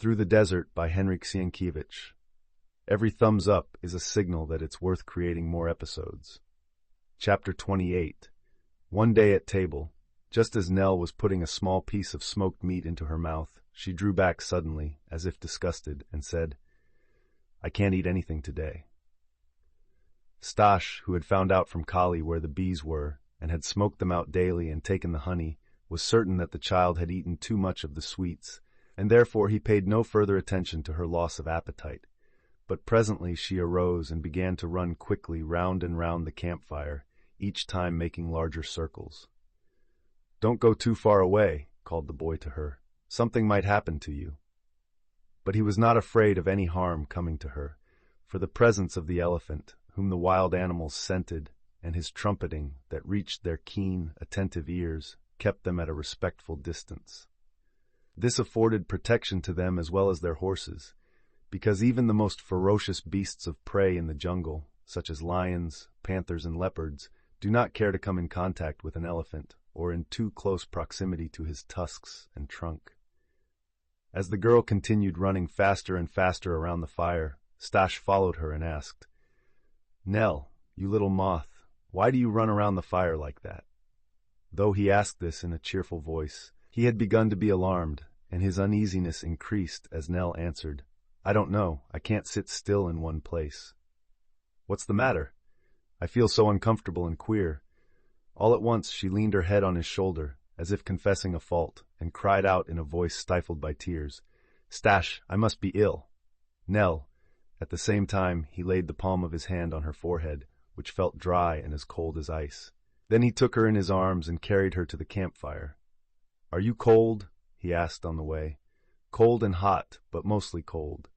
Through the Desert by Henryk Sienkiewicz. Every thumbs up is a signal that it's worth creating more episodes. Chapter 28. One day at table, just as Nell was putting a small piece of smoked meat into her mouth, she drew back suddenly, as if disgusted, and said, "I can't eat anything today." Staś, who had found out from Kali where the bees were, and had smoked them out daily and taken the honey, was certain that the child had eaten too much of the sweets, and therefore he paid no further attention to her loss of appetite. But presently she arose and began to run quickly round and round the campfire, each time making larger circles. "Don't go too far away," called the boy to her. "Something might happen to you." But he was not afraid of any harm coming to her, for the presence of the elephant, whom the wild animals scented, and his trumpeting, that reached their keen, attentive ears, kept them at a respectful distance. This afforded protection to them as well as their horses, because even the most ferocious beasts of prey in the jungle, such as lions, panthers, and leopards, do not care to come in contact with an elephant or in too close proximity to his tusks and trunk. As the girl continued running faster and faster around the fire, Staś followed her and asked, "Nell, you little moth, why do you run around the fire like that?" Though he asked this in a cheerful voice, he had begun to be alarmed, and his uneasiness increased as Nell answered, "I don't know, I can't sit still in one place." "What's the matter?" "I feel so uncomfortable and queer." All at once she leaned her head on his shoulder, as if confessing a fault, and cried out in a voice stifled by tears, "Staś, I must be ill." "Nell." At the same time he laid the palm of his hand on her forehead, which felt dry and as cold as ice. Then he took her in his arms and carried her to the campfire. "Are you cold?" he asked on the way. "Cold and hot, but mostly cold."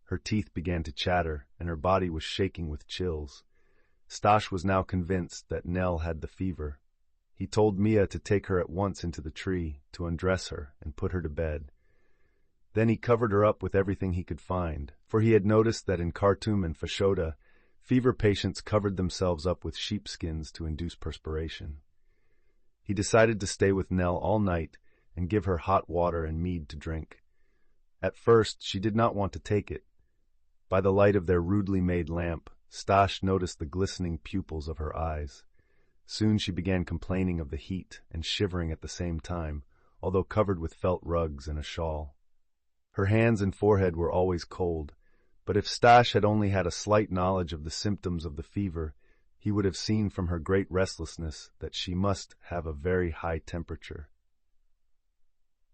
Her teeth began to chatter, and her body was shaking with chills. Staś was now convinced that Nell had the fever. He told Mia to take her at once into the tree, to undress her and put her to bed. Then he covered her up with everything he could find, for he had noticed that in Khartoum and Fashoda, fever patients covered themselves up with sheepskins to induce perspiration. He decided to stay with Nell all night and give her hot water and mead to drink. At first, she did not want to take it. By the light of their rudely made lamp, Staś noticed the glistening pupils of her eyes. Soon she began complaining of the heat and shivering at the same time, although covered with felt rugs and a shawl. Her hands and forehead were always cold, but if Staś had only had a slight knowledge of the symptoms of the fever, he would have seen from her great restlessness that she must have a very high temperature.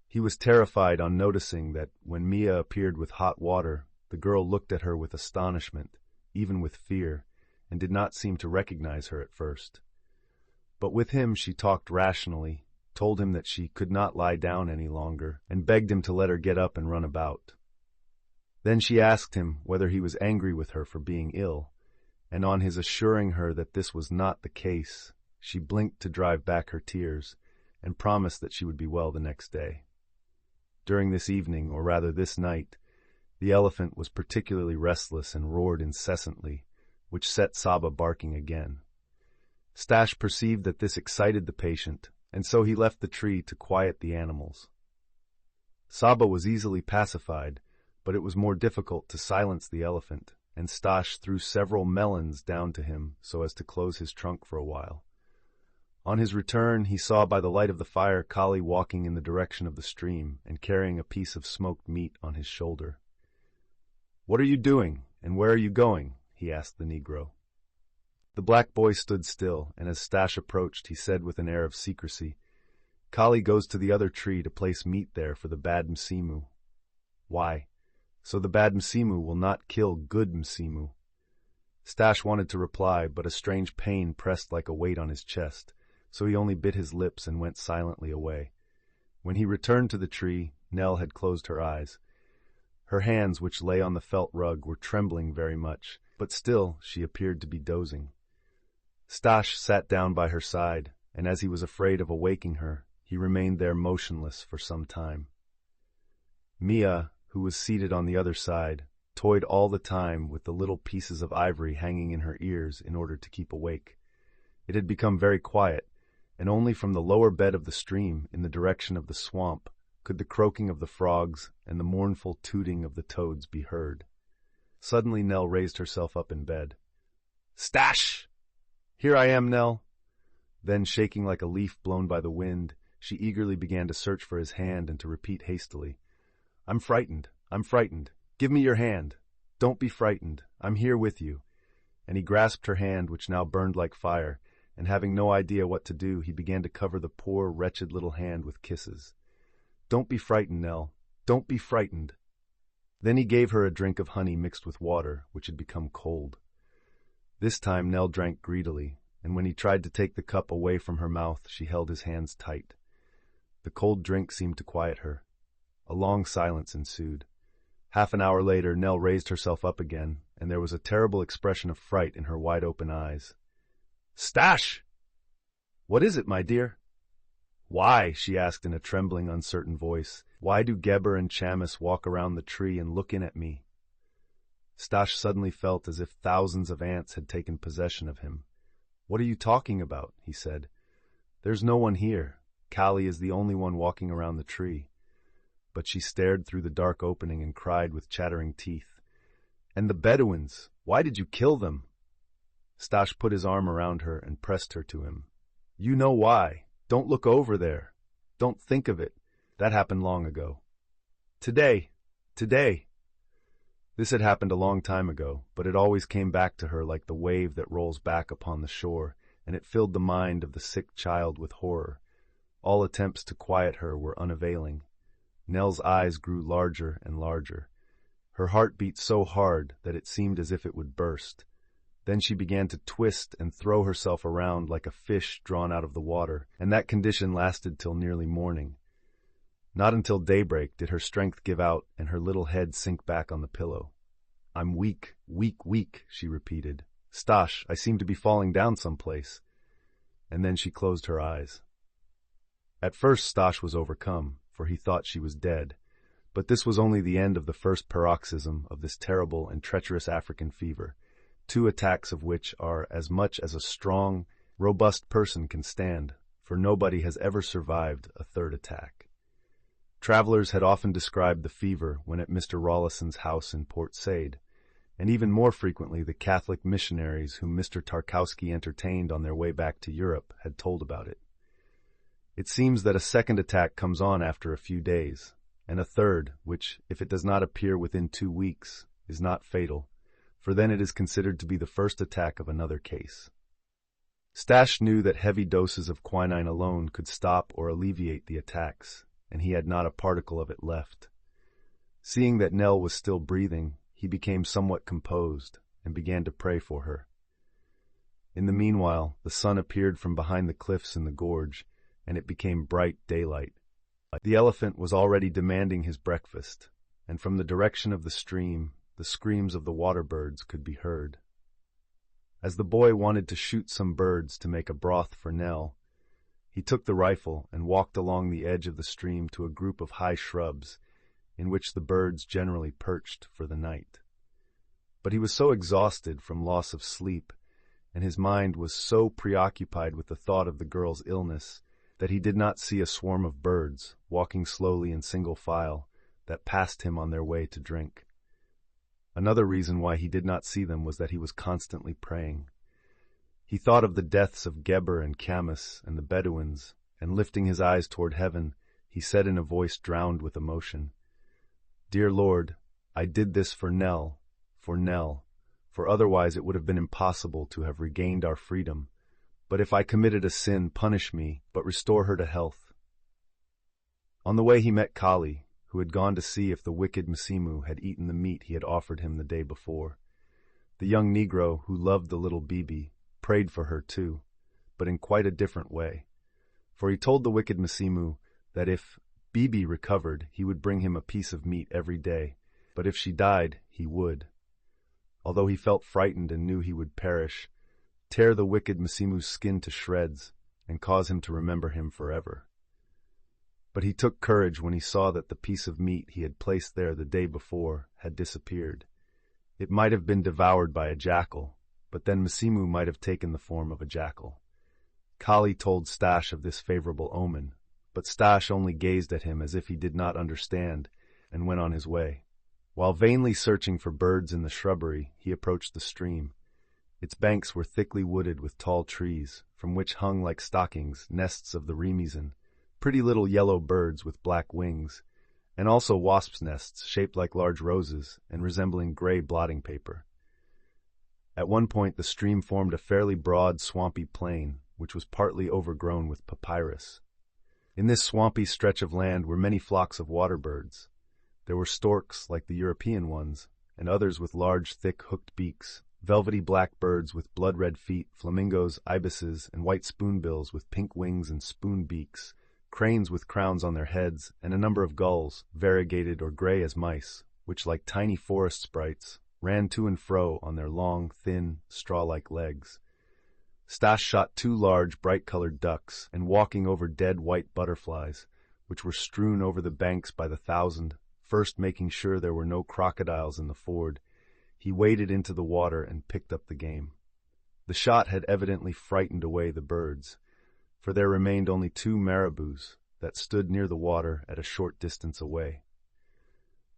He was terrified on noticing that when Mia appeared with hot water, the girl looked at her with astonishment, even with fear, and did not seem to recognize her at first. But with him she talked rationally, told him that she could not lie down any longer, and begged him to let her get up and run about. Then she asked him whether he was angry with her for being ill, and on his assuring her that this was not the case, she blinked to drive back her tears, and promised that she would be well the next day. During this evening, or rather this night, the elephant was particularly restless and roared incessantly, which set Saba barking again. Staś perceived that this excited the patient, and so he left the tree to quiet the animals. Saba was easily pacified, but it was more difficult to silence the elephant, and Staś threw several melons down to him so as to close his trunk for a while. On his return, he saw by the light of the fire Kali walking in the direction of the stream and carrying a piece of smoked meat on his shoulder. "What are you doing, and where are you going?" he asked the Negro. The black boy stood still, and as Staś approached, he said with an air of secrecy, "Kali goes to the other tree to place meat there for the bad Msimu." "Why?" "So the bad Msimu will not kill good Msimu." Staś wanted to reply, but a strange pain pressed like a weight on his chest, so he only bit his lips and went silently away. When he returned to the tree, Nell had closed her eyes. Her hands, which lay on the felt rug, were trembling very much, but still she appeared to be dozing. Staś sat down by her side, and as he was afraid of awaking her, he remained there motionless for some time. Mia, who was seated on the other side, toyed all the time with the little pieces of ivory hanging in her ears in order to keep awake. It had become very quiet, and only from the lower bed of the stream, in the direction of the swamp, could the croaking of the frogs and the mournful tooting of the toads be heard. Suddenly Nell raised herself up in bed. "Stash! Here I am, Nell." Then, shaking like a leaf blown by the wind, she eagerly began to search for his hand and to repeat hastily, "I'm frightened. I'm frightened. Give me your hand. Don't be frightened. I'm here with you." And he grasped her hand, which now burned like fire, and having no idea what to do, he began to cover the poor, wretched little hand with kisses. "Don't be frightened, Nell. Don't be frightened." Then he gave her a drink of honey mixed with water, which had become cold. This time Nell drank greedily, and when he tried to take the cup away from her mouth, she held his hands tight. The cold drink seemed to quiet her. A long silence ensued. Half an hour later, Nell raised herself up again, and there was a terrible expression of fright in her wide-open eyes. "Stash! What is it, my dear?" "Why," she asked in a trembling, uncertain voice, "why do Geber and Chamis walk around the tree and look in at me?" Stash suddenly felt as if thousands of ants had taken possession of him. "What are you talking about?" he said. "There's no one here. Kali is the only one walking around the tree." But she stared through the dark opening and cried with chattering teeth, "And the Bedouins, why did you kill them?" Stash put his arm around her and pressed her to him. "You know why. Don't look over there. Don't think of it. That happened long ago." Today. This had happened a long time ago, but it always came back to her like the wave that rolls back upon the shore, and it filled the mind of the sick child with horror. All attempts to quiet her were unavailing. Nell's eyes grew larger and larger. Her heart beat so hard that it seemed as if it would burst. Then she began to twist and throw herself around like a fish drawn out of the water, and that condition lasted till nearly morning. Not until daybreak did her strength give out and her little head sink back on the pillow. "I'm weak, weak," she repeated. "Stash, I seem to be falling down someplace." And then she closed her eyes. At first Stash was overcome, for he thought she was dead, but this was only the end of the first paroxysm of this terrible and treacherous African fever, 2 attacks of which are as much as a strong, robust person can stand, for nobody has ever survived a 3rd attack. Travelers had often described the fever when at Mr. Rawlison's house in Port Said, and even more frequently the Catholic missionaries whom Mr. Tarkowski entertained on their way back to Europe had told about it. It seems that a 2nd attack comes on after a few days, and a 3rd, which, if it does not appear within 2 weeks, is not fatal, for then it is considered to be the first attack of another case. Stash knew that heavy doses of quinine alone could stop or alleviate the attacks, and he had not a particle of it left. Seeing that Nell was still breathing, he became somewhat composed and began to pray for her. In the meanwhile, the sun appeared from behind the cliffs in the gorge, and it became bright daylight. The elephant was already demanding his breakfast, and from the direction of the stream, the screams of the water birds could be heard. As the boy wanted to shoot some birds to make a broth for Nell, he took the rifle and walked along the edge of the stream to a group of high shrubs, in which the birds generally perched for the night. But he was so exhausted from loss of sleep, and his mind was so preoccupied with the thought of the girl's illness, that he did not see a swarm of birds, walking slowly in single file, that passed him on their way to drink. Another reason why he did not see them was that he was constantly praying. He thought of the deaths of Geber and Chamis and the Bedouins, and lifting his eyes toward heaven, he said in a voice drowned with emotion, "Dear Lord, I did this for Nell, for otherwise it would have been impossible to have regained our freedom. But if I committed a sin, punish me, but restore her to health." On the way he met Kali, who had gone to see if the wicked Mzimu had eaten the meat he had offered him the day before. The young Negro, who loved the little Bibi, prayed for her too, but in quite a different way. For he told the wicked Mzimu that if Bibi recovered, he would bring him a piece of meat every day, but if she died, he would. Although he felt frightened and knew he would perish, tear the wicked Mzimu's skin to shreds and cause him to remember him forever. But he took courage when he saw that the piece of meat he had placed there the day before had disappeared. It might have been devoured by a jackal, but then Mzimu might have taken the form of a jackal. Kali told Stash of this favorable omen, but Staś only gazed at him as if he did not understand, and went on his way. While vainly searching for birds in the shrubbery, he approached the stream. Its banks were thickly wooded with tall trees, from which hung like stockings nests of the remisen, pretty little yellow birds with black wings, and also wasps' nests shaped like large roses and resembling gray blotting paper. At one point the stream formed a fairly broad, swampy plain, which was partly overgrown with papyrus. In this swampy stretch of land were many flocks of water birds. There were storks like the European ones, and others with large, thick, hooked beaks, velvety black birds with blood-red feet, flamingos, ibises, and white spoonbills with pink wings and spoon beaks, cranes with crowns on their heads, and a number of gulls, variegated or gray as mice, which, like tiny forest sprites, ran to and fro on their long, thin, straw-like legs. Staś shot 2 large, bright-colored ducks, and walking over dead white butterflies, which were strewn over the banks by the thousand, first making sure there were no crocodiles in the ford, he waded into the water and picked up the game. The shot had evidently frightened away the birds, for there remained only 2 marabous that stood near the water at a short distance away.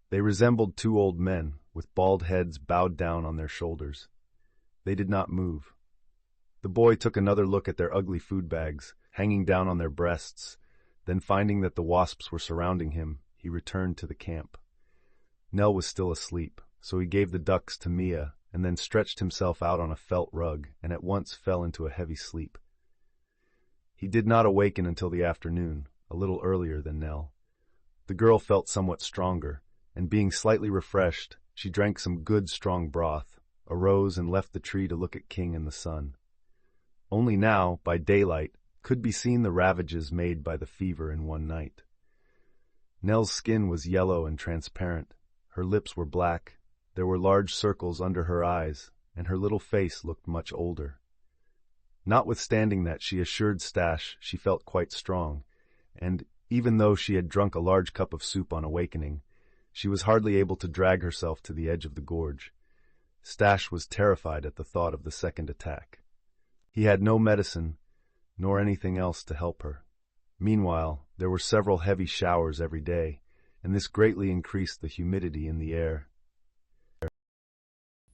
They resembled 2 old men, with bald heads bowed down on their shoulders. They did not move. The boy took another look at their ugly food bags, hanging down on their breasts, then finding that the wasps were surrounding him, he returned to the camp. Nell was still asleep, so he gave the ducks to Mia, and then stretched himself out on a felt rug, and at once fell into a heavy sleep. He did not awaken until the afternoon, a little earlier than Nell. The girl felt somewhat stronger, and being slightly refreshed, she drank some good strong broth, arose and left the tree to look at King and the sun. Only now, by daylight, could be seen the ravages made by the fever in one night. Nell's skin was yellow and transparent, her lips were black, there were large circles under her eyes, and her little face looked much older. Notwithstanding that, she assured Staś she felt quite strong, and, even though she had drunk a large cup of soup on awakening, she was hardly able to drag herself to the edge of the gorge. Staś was terrified at the thought of the second attack. He had no medicine, nor anything else to help her. Meanwhile, there were several heavy showers every day, and this greatly increased the humidity in the air.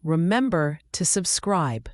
Remember to subscribe.